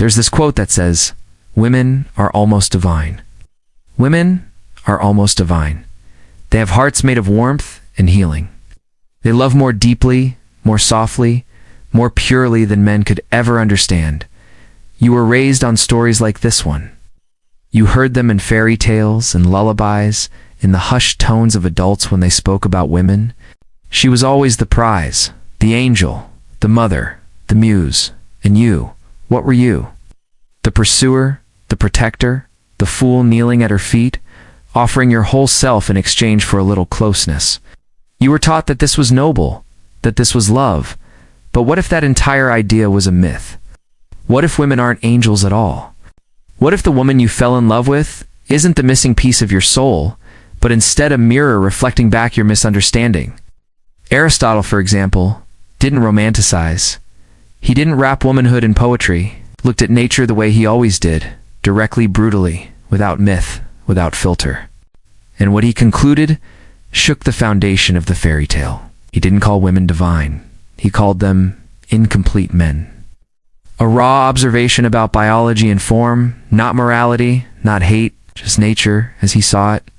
There's this quote that says, "Women are almost divine." Women are almost divine. They have hearts made of warmth and healing. They love more deeply, more softly, more purely than men could ever understand. You were raised on stories like this one. You heard them in fairy tales and lullabies, in the hushed tones of adults when they spoke about women. She was always the prize, the angel, the mother, the muse. And you, what were you? The pursuer, the protector, the fool kneeling at her feet, offering your whole self in exchange for a little closeness. You were taught that this was noble, that this was love. But what if that entire idea was a myth? What if women aren't angels at all? What if the woman you fell in love with isn't the missing piece of your soul, but instead a mirror reflecting back your misunderstanding? Aristotle, for example, didn't romanticize. He didn't wrap womanhood in poetry, looked at nature the way he always did, directly, brutally, without myth, without filter. And what he concluded shook the foundation of the fairy tale. He didn't call women divine. He called them incomplete men. A raw observation about biology and form, not morality, not hate, just nature as he saw it.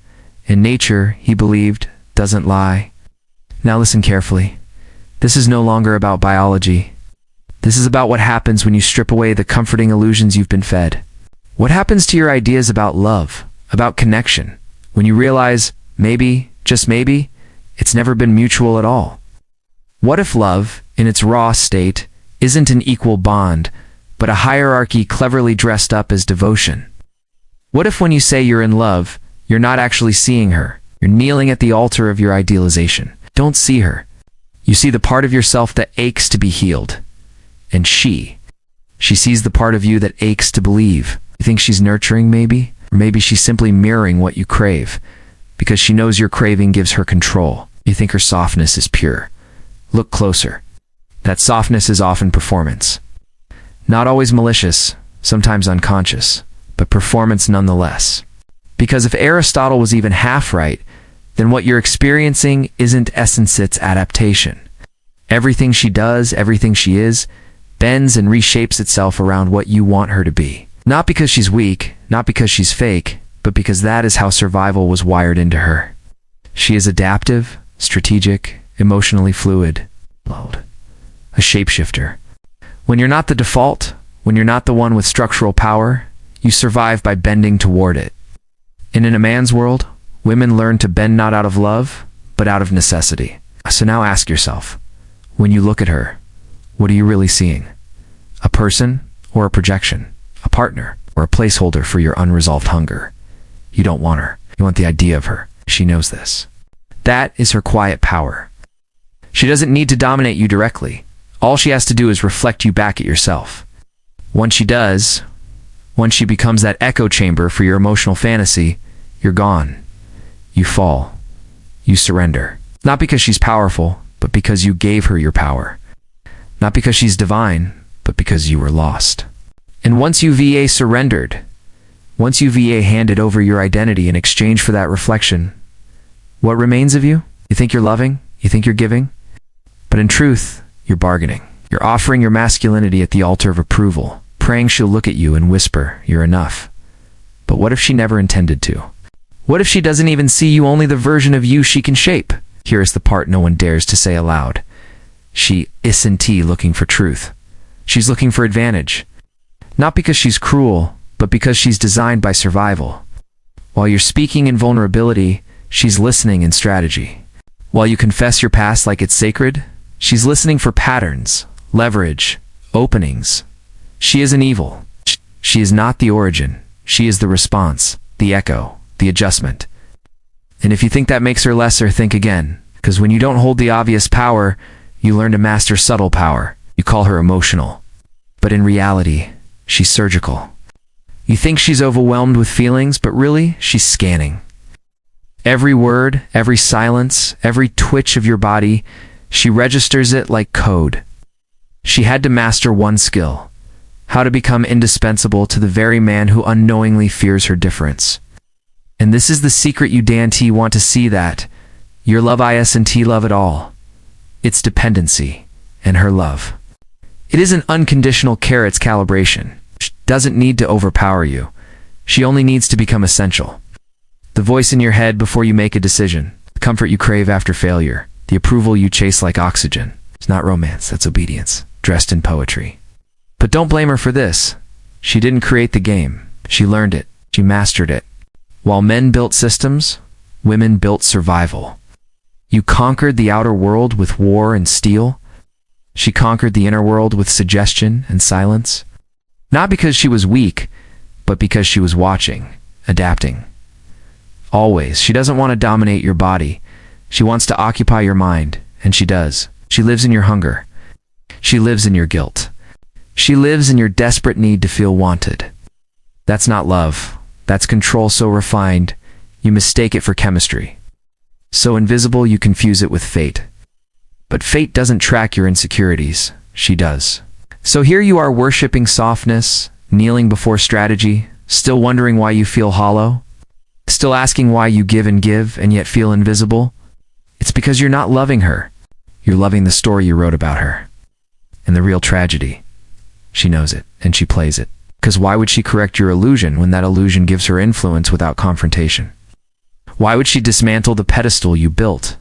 And nature, he believed, doesn't lie. Now listen carefully. This is no longer about biology. This is about what happens when you strip away the comforting illusions you've been fed. What happens to your ideas about love, about connection, when you realize, maybe, just maybe, it's never been mutual at all? What if love, in its raw state, isn't an equal bond, but a hierarchy cleverly dressed up as devotion? What if when you say you're in love, you're not actually seeing her? You're kneeling at the altar of your idealization. Don't see her. You see the part of yourself that aches to be healed. And she sees the part of you that aches to believe. You think she's nurturing, maybe? Or maybe she's simply mirroring what you crave, because she knows your craving gives her control. You think her softness is pure. Look closer. That softness is often performance. Not always malicious, sometimes unconscious, but performance nonetheless. Because if Aristotle was even half right, then what you're experiencing isn't essence, it's adaptation. Everything she does, everything she is, bends and reshapes itself around what you want her to be. Not because she's weak, not because she's fake, but because that is how survival was wired into her. She is adaptive, strategic, emotionally fluid, a shapeshifter. When you're not the default, when you're not the one with structural power, you survive by bending toward it. And in a man's world, women learn to bend not out of love, but out of necessity. So now ask yourself, when you look at her, what are you really seeing? A person or a projection? A partner or a placeholder for your unresolved hunger? You don't want her. You want the idea of her. She knows this. That is her quiet power. She doesn't need to dominate you directly. All she has to do is reflect you back at yourself. Once she does, once she becomes that echo chamber for your emotional fantasy, you're gone. You fall. You surrender. Not because she's powerful, but because you gave her your power. Not because she's divine, but because you were lost. And once you VA surrendered, once you VA handed over your identity in exchange for that reflection, what remains of you? You think you're loving? You think you're giving? But in truth, you're bargaining. You're offering your masculinity at the altar of approval, praying she'll look at you and whisper, "You're enough." But what if she never intended to? What if she doesn't even see you only the version of you she can shape? Here is the part no one dares to say aloud. She isn't looking for truth. She's looking for advantage. Not because she's cruel, but because she's designed by survival. While you're speaking in vulnerability, she's listening in strategy. While you confess your past like it's sacred, she's listening for patterns, leverage, openings. She isn't evil. She is not the origin. She is the response, the echo, the adjustment. And if you think that makes her lesser, think again. Because when you don't hold the obvious power, you learn to master subtle power. You call her emotional. But in reality, she's surgical. You think she's overwhelmed with feelings, but really, she's scanning. Every word, every silence, every twitch of your body, she registers it like code. She had to master one skill: how to become indispensable to the very man who unknowingly fears her difference. And this is the secret you want to see, that your love isn't love at all. It's dependency, and her love. It isn't unconditional carrots calibration. doesn't need to overpower you. She only needs to become essential. The voice in your head before you make a decision, the comfort you crave after failure, the approval you chase like oxygen. It's not romance, that's obedience, dressed in poetry. But don't blame her for this. She didn't create the game. She learned it. She mastered it. While men built systems, women built survival. You conquered the outer world with war and steel. She conquered the inner world with suggestion and silence. Not because she was weak, but because she was watching, adapting. Always. She doesn't want to dominate your body. She wants to occupy your mind, and she does. She lives in your hunger. She lives in your guilt. She lives in your desperate need to feel wanted. That's not love. That's control so refined, you mistake it for chemistry. So invisible, you confuse it with fate. But fate doesn't track your insecurities. She does. So here you are worshipping softness, kneeling before strategy, still wondering why you feel hollow, still asking why you give and yet feel invisible. It's because you're not loving her. You're loving the story you wrote about her. And the real tragedy. She knows it, and she plays it. Because why would she correct your illusion when that illusion gives her influence without confrontation? Why would she dismantle the pedestal you built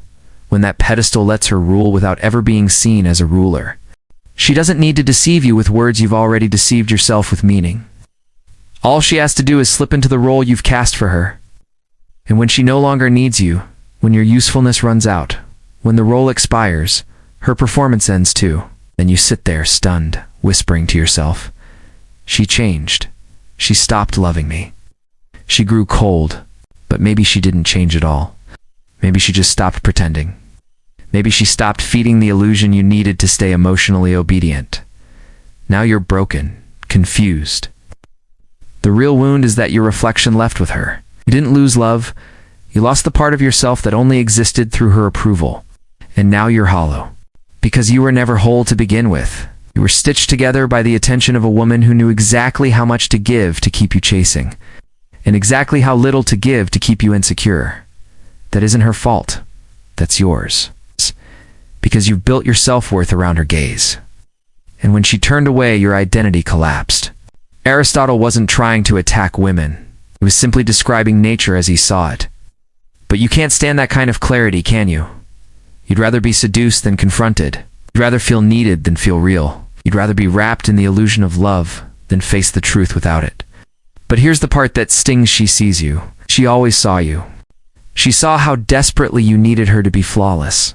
when that pedestal lets her rule without ever being seen as a ruler? She doesn't need to deceive you with words you've already deceived yourself with meaning. All she has to do is slip into the role you've cast for her. And when she no longer needs you, when your usefulness runs out, when the role expires, her performance ends too. Then you sit there stunned, whispering to yourself, "She changed. She stopped loving me. She grew cold, but maybe she didn't change at all. Maybe she just stopped pretending. Maybe she stopped feeding the illusion you needed to stay emotionally obedient. Now you're broken, confused. The real wound is that your reflection left with her. You didn't lose love. You lost the part of yourself that only existed through her approval. And now you're hollow. Because you were never whole to begin with. You were stitched together by the attention of a woman who knew exactly how much to give to keep you chasing, and exactly how little to give to keep you insecure. That isn't her fault. That's yours. Because you've built your self-worth around her gaze. And when she turned away, your identity collapsed. Aristotle wasn't trying to attack women. He was simply describing nature as he saw it. But you can't stand that kind of clarity, can you? You'd rather be seduced than confronted. You'd rather feel needed than feel real. You'd rather be wrapped in the illusion of love than face the truth without it. But here's the part that stings. She sees you. She always saw you. She saw how desperately you needed her to be flawless.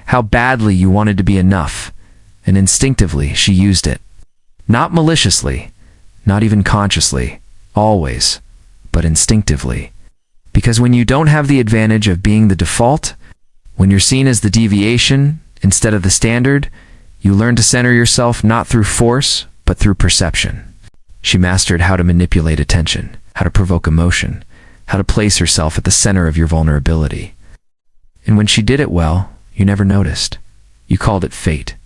How badly you wanted to be enough. And instinctively, she used it. Not maliciously, not even consciously, always, but instinctively. Because when you don't have the advantage of being the default, when you're seen as the deviation instead of the standard, you learn to center yourself not through force, but through perception. She mastered how to manipulate attention, how to provoke emotion, how to place herself at the center of your vulnerability. And when she did it well, you never noticed. You called it fate.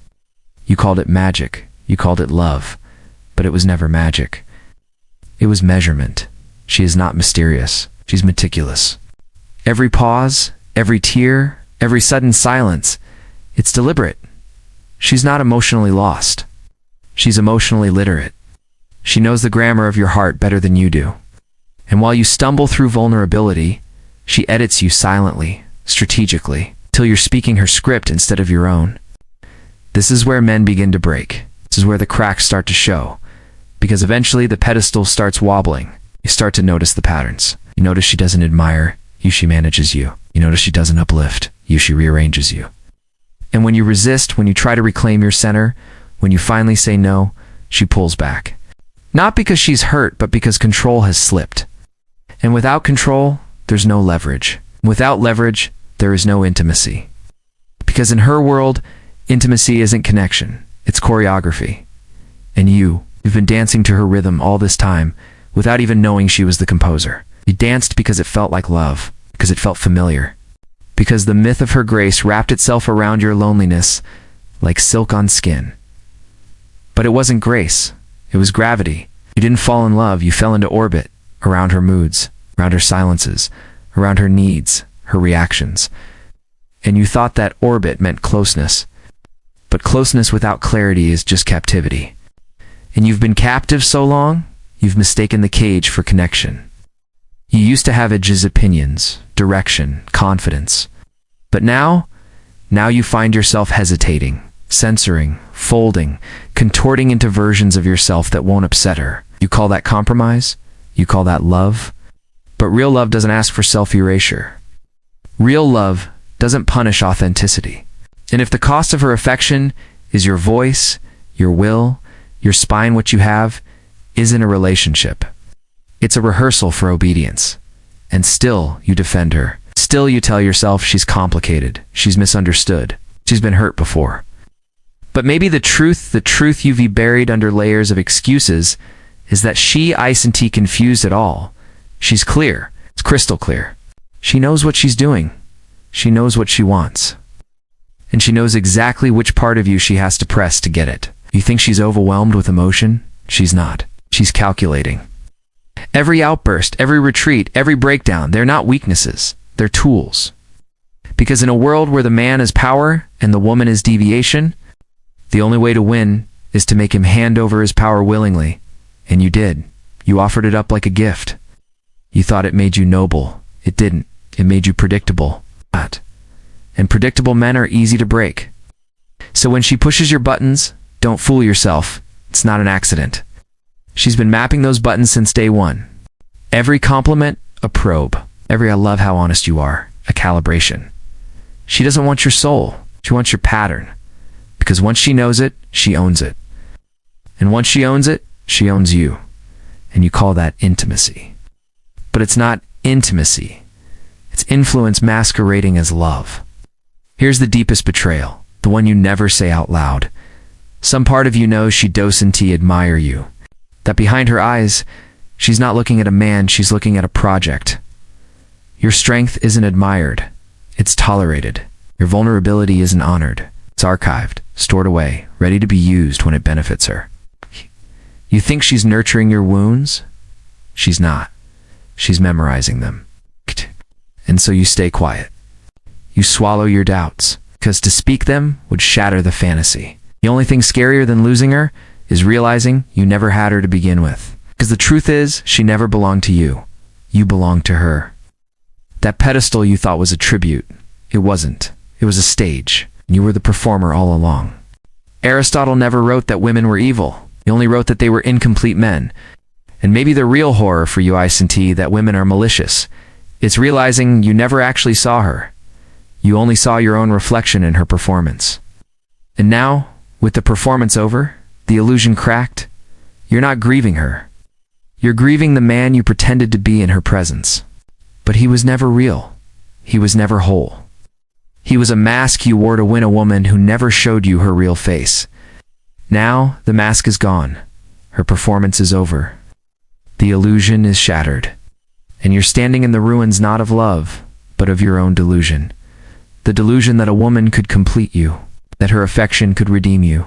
You called it magic. You called it love. But it was never magic. It was measurement. She is not mysterious. She's meticulous. Every pause, every tear, every sudden silence, it's deliberate. She's not emotionally lost. She's emotionally literate. She knows the grammar of your heart better than you do. And while you stumble through vulnerability, she edits you silently, strategically, till you're speaking her script instead of your own. This is where men begin to break. This is where the cracks start to show. Because eventually the pedestal starts wobbling. You start to notice the patterns. You notice she doesn't admire you, she manages you. You notice she doesn't uplift you, she rearranges you. And when you resist, when you try to reclaim your center, when you finally say no, she pulls back. Not because she's hurt, but because control has slipped. And without control, there's no leverage. Without leverage, there is no intimacy. Because in her world, intimacy isn't connection, it's choreography. And you've been dancing to her rhythm all this time, without even knowing she was the composer. You danced because it felt like love, because it felt familiar. Because the myth of her grace wrapped itself around your loneliness like silk on skin. But it wasn't grace, it was gravity. You didn't fall in love, you fell into orbit, around her moods, around her silences, around her needs, her reactions. And you thought that orbit meant closeness. But closeness without clarity is just captivity. And you've been captive so long, you've mistaken the cage for connection. You used to have edges, opinions, direction, confidence. But now you find yourself hesitating, censoring, folding, contorting into versions of yourself that won't upset her. You call that compromise? You call that love? But real love doesn't ask for self-erasure. Real love doesn't punish authenticity. And if the cost of her affection is your voice, your will, your spine, what you have isn't a relationship. It's a rehearsal for obedience. And still you defend her. Still you tell yourself she's complicated, she's misunderstood, she's been hurt before. But maybe the truth you've buried under layers of excuses is that she isn't confused at all. She's clear. It's crystal clear. She knows what she's doing. She knows what she wants. And she knows exactly which part of you she has to press to get it. You think she's overwhelmed with emotion? She's not. She's calculating. Every outburst, every retreat, every breakdown, they're not weaknesses. They're tools. Because in a world where the man is power and the woman is deviation, the only way to win is to make him hand over his power willingly. And you did. You offered it up like a gift. You thought it made you noble. It didn't. It made you predictable. And predictable men are easy to break. So when she pushes your buttons, don't fool yourself. It's not an accident. She's been mapping those buttons since day one. Every compliment, a probe. Every "I love how honest you are," a calibration. She doesn't want your soul. She wants your pattern. Because once she knows it, she owns it. And once she owns it, she owns you. And you call that intimacy. But it's not intimacy. It's influence masquerading as love. Here's the deepest betrayal, the one you never say out loud. Some part of you knows she doesn't admire you. That behind her eyes, she's not looking at a man, she's looking at a project. Your strength isn't admired. It's tolerated. Your vulnerability isn't honored. It's archived, stored away, ready to be used when it benefits her. You think she's nurturing your wounds? She's not. She's memorizing them. And so you stay quiet. You swallow your doubts, because to speak them would shatter the fantasy. The only thing scarier than losing her is realizing you never had her to begin with. Because the truth is, she never belonged to you. You belonged to her. That pedestal you thought was a tribute. It wasn't. It was a stage. And you were the performer all along. Aristotle never wrote that women were evil. He only wrote that they were incomplete men. And maybe the real horror for you, ICT, that women are malicious. It's realizing you never actually saw her. You only saw your own reflection in her performance. And now, with the performance over, the illusion cracked, you're not grieving her. You're grieving the man you pretended to be in her presence. But he was never real. He was never whole. He was a mask you wore to win a woman who never showed you her real face. Now, the mask is gone. Her performance is over. The illusion is shattered. And you're standing in the ruins not of love, but of your own delusion. The delusion that a woman could complete you, that her affection could redeem you,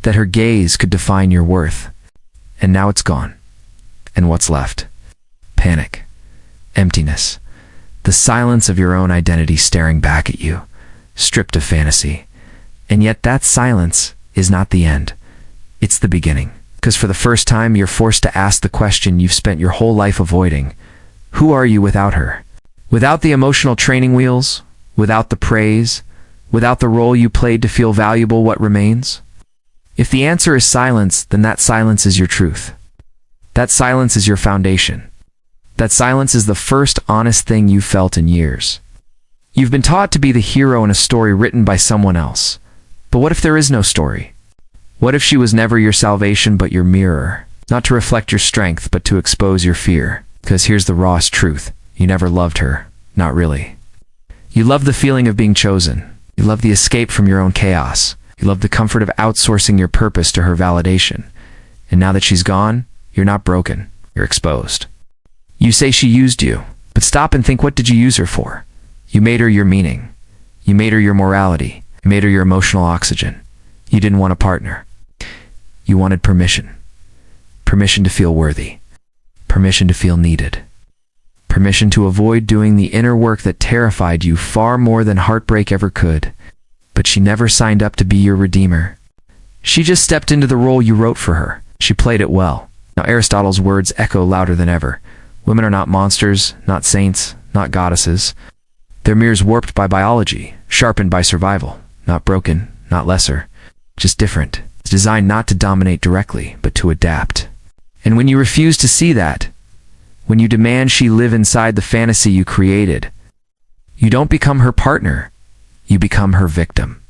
that her gaze could define your worth. And now it's gone. And what's left? Panic. Emptiness. The silence of your own identity staring back at you, stripped of fantasy. And yet that silence is not the end. It's the beginning. Because for the first time, you're forced to ask the question you've spent your whole life avoiding. Who are you without her? Without the emotional training wheels? Without the praise? Without the role you played to feel valuable, what remains? If the answer is silence, then that silence is your truth. That silence is your foundation. That silence is the first honest thing you've felt in years. You've been taught to be the hero in a story written by someone else. But what if there is no story? What if she was never your salvation but your mirror? Not to reflect your strength, but to expose your fear. Because here's the rawest truth. You never loved her. Not really. You loved the feeling of being chosen. You loved the escape from your own chaos. You loved the comfort of outsourcing your purpose to her validation. And now that she's gone, you're not broken. You're exposed. You say she used you. But stop and think, what did you use her for? You made her your meaning. You made her your morality. You made her your emotional oxygen. You didn't want a partner. You wanted permission. Permission to feel worthy. Permission to feel needed. Permission to avoid doing the inner work that terrified you far more than heartbreak ever could. But she never signed up to be your redeemer. She just stepped into the role you wrote for her. She played it well. Now Aristotle's words echo louder than ever. Women are not monsters, not saints, not goddesses. They're mirrors warped by biology, sharpened by survival. Not broken, not lesser, just different. It's designed not to dominate directly, but to adapt. And when you refuse to see that, when you demand she live inside the fantasy you created, you don't become her partner, you become her victim.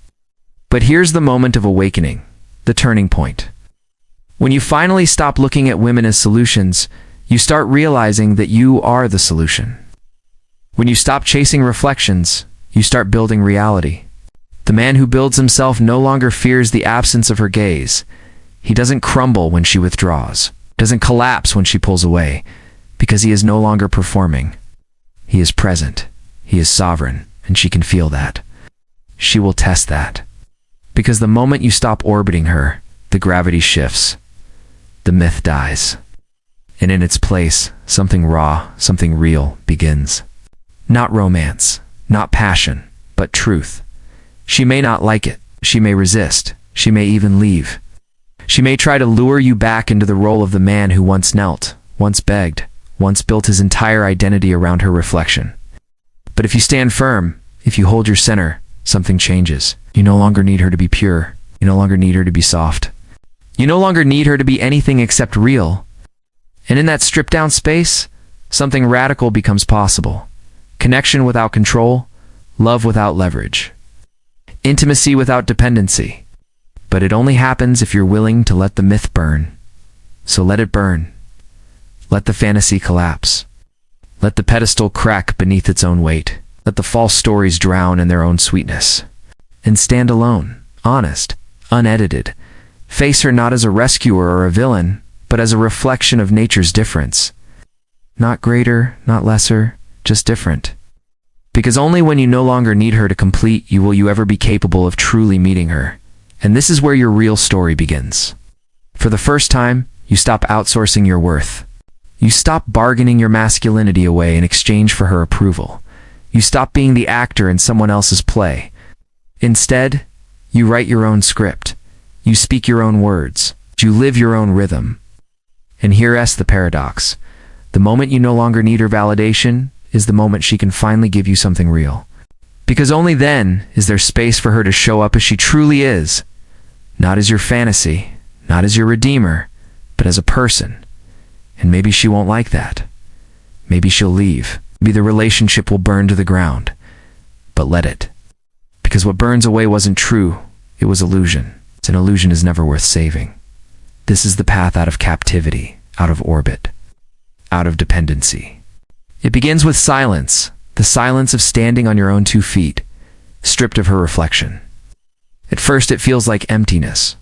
But here's the moment of awakening, the turning point. When you finally stop looking at women as solutions, you start realizing that you are the solution. When you stop chasing reflections, you start building reality. The man who builds himself no longer fears the absence of her gaze. He doesn't crumble when she withdraws, doesn't collapse when she pulls away, because he is no longer performing. He is present, he is sovereign, and she can feel that. She will test that. Because the moment you stop orbiting her, the gravity shifts. The myth dies. And in its place, something raw, something real begins. Not romance, not passion, but truth. She may not like it, she may resist, she may even leave. She may try to lure you back into the role of the man who once knelt, once begged, once built his entire identity around her reflection. But if you stand firm, if you hold your center, something changes. You no longer need her to be pure. You no longer need her to be soft. You no longer need her to be anything except real. And in that stripped down space, something radical becomes possible. Connection without control, love without leverage. Intimacy without dependency. But it only happens if you're willing to let the myth burn. So let it burn. Let the fantasy collapse. Let the pedestal crack beneath its own weight. Let the false stories drown in their own sweetness. And stand alone, honest, unedited. Face her not as a rescuer or a villain, but as a reflection of nature's difference. Not greater, not lesser, just different. Because only when you no longer need her to complete you will you ever be capable of truly meeting her. And this is where your real story begins. For the first time, you stop outsourcing your worth. You stop bargaining your masculinity away in exchange for her approval. You stop being the actor in someone else's play. Instead, you write your own script. You speak your own words. You live your own rhythm. And here's the paradox. The moment you no longer need her validation is the moment she can finally give you something real. Because only then is there space for her to show up as she truly is. Not as your fantasy, not as your redeemer, but as a person. And maybe she won't like that. Maybe she'll leave. Maybe the relationship will burn to the ground. But let it. Because what burns away wasn't true, it was illusion. An illusion is never worth saving. This is the path out of captivity, out of orbit, out of dependency. It begins with silence, the silence of standing on your own 2 feet, stripped of her reflection. At first it feels like emptiness,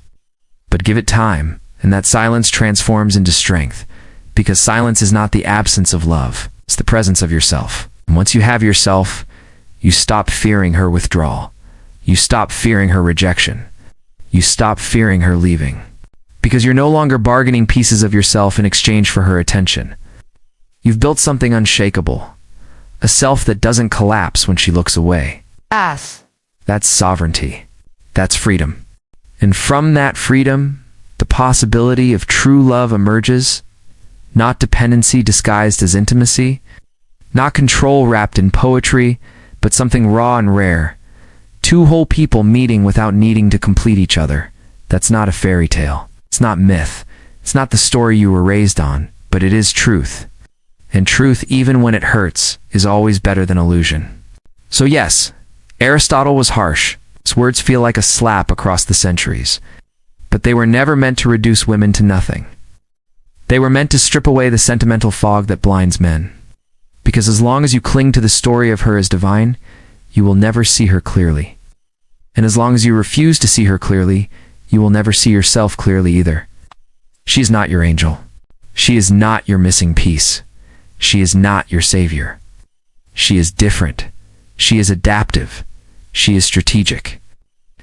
but give it time, and that silence transforms into strength, because silence is not the absence of love, it's the presence of yourself. And once you have yourself, you stop fearing her withdrawal. You stop fearing her rejection. You stop fearing her leaving. Because you're no longer bargaining pieces of yourself in exchange for her attention. You've built something unshakable. A self that doesn't collapse when she looks away. That's sovereignty. That's freedom. And from that freedom, the possibility of true love emerges. Not dependency disguised as intimacy. Not control wrapped in poetry, but something raw and rare. 2 whole people meeting without needing to complete each other. That's not a fairy tale. It's not myth. It's not the story you were raised on, but it is truth. And truth, even when it hurts, is always better than illusion. So yes, Aristotle was harsh. His words feel like a slap across the centuries. But they were never meant to reduce women to nothing. They were meant to strip away the sentimental fog that blinds men. Because as long as you cling to the story of her as divine, you will never see her clearly. And as long as you refuse to see her clearly, you will never see yourself clearly either. She is not your angel. She is not your missing piece. She is not your savior. She is different. She is adaptive. She is strategic.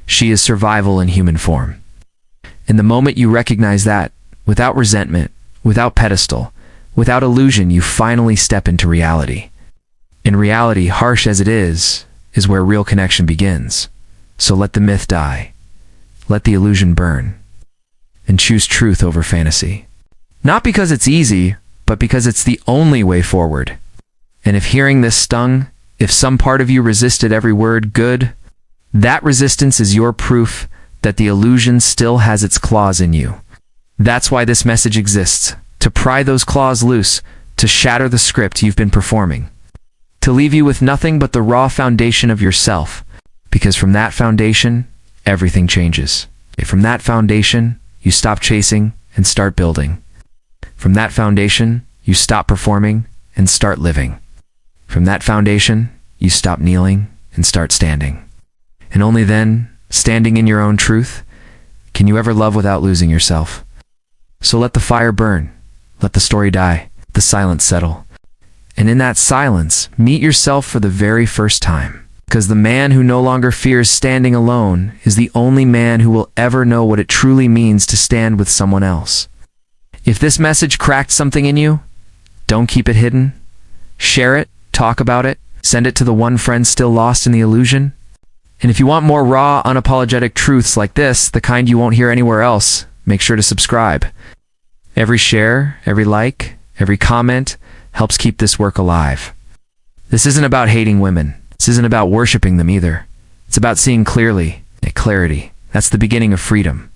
She is survival in human form. And the moment you recognize that, without resentment, without pedestal, without illusion, you finally step into reality. In reality, harsh as it is where real connection begins. So let the myth die. Let the illusion burn. and choose truth over fantasy. Not because it's easy, but because it's the only way forward. And if hearing this stung, if some part of you resisted every word, good, that resistance is your proof that the illusion still has its claws in you. That's why this message exists, to pry those claws loose, to shatter the script you've been performing, to leave you with nothing but the raw foundation of yourself, because from that foundation, everything changes. From that foundation, you stop chasing and start building. From that foundation, you stop performing and start living. From that foundation, you stop kneeling and start standing. And only then, standing in your own truth, can you ever love without losing yourself. So let the fire burn, let the story die, the silence settle. And in that silence, meet yourself for the very first time. Because the man who no longer fears standing alone is the only man who will ever know what it truly means to stand with someone else. If this message cracked something in you, don't keep it hidden. Share it, talk about it, send it to the one friend still lost in the illusion. And if you want more raw, unapologetic truths like this, the kind you won't hear anywhere else, make sure to subscribe. Every share, every like, every comment helps keep this work alive. This isn't about hating women. This isn't about worshiping them either. It's about seeing clearly, clarity. That's the beginning of freedom.